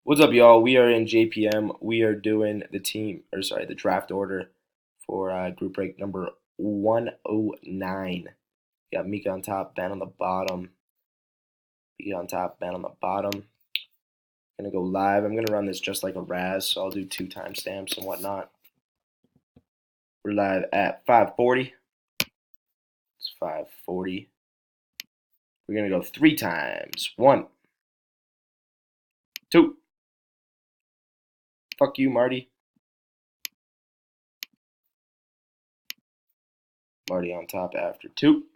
What's up, y'all? We are in JPM. We are doing the draft order for group break number 109. Got Mika on top, Ben on the bottom. Mika on top, Ben on the bottom. Gonna go live. I'm gonna run this just like a Raz, so I'll do 2 timestamps and whatnot. We're live at 5:40. It's 5:40. We're gonna go 3 times. 1, 2. Fuck you, Marty. Marty on top after 2.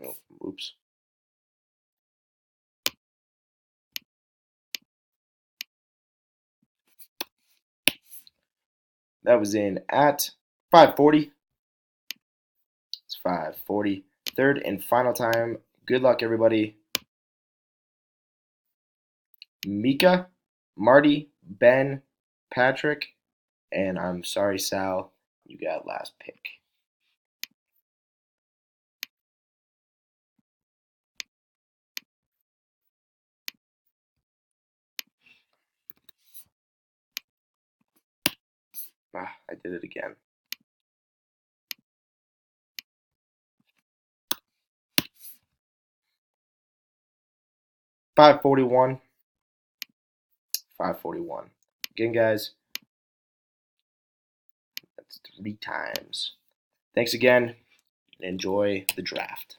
Oh, oops. That was in at 5:40. It's 5:40. Third and final time. Good luck, everybody. Mika, Marty, Ben, Patrick, and I'm sorry, Sal, you got last pick. I did it again. $541. $541. Again, guys, that's 3 times. Thanks again, and enjoy the draft.